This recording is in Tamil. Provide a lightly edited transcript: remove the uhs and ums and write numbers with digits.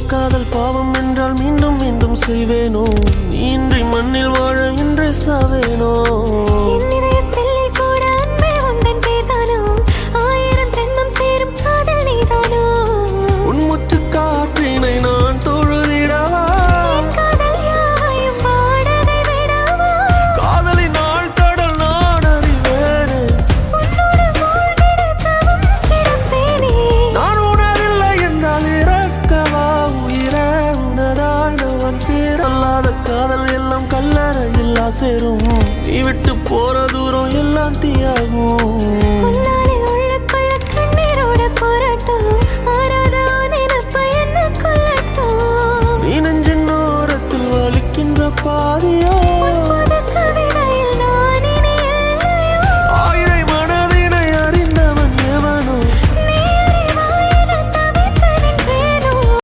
காதல் பாவம் என்றால் மீண்டும் மீண்டும் செய்வேனோ? நீ இன்றி மண்ணில் வாழ இன்று சாவேனோ? உன்முற்று காற்றினை நான் தொழுதிடவா? காதலினால் கடல் நான் அறிவேனே. நான் உணரில்லை என்றால் இறக்கவா? உயிரே உனதாய் நான் பேரல்லாத காதல் எல்லாம் கல்லறையில் சேரும். நீ விட்டு போற தூரம் எல்லாம் தீயாகும்.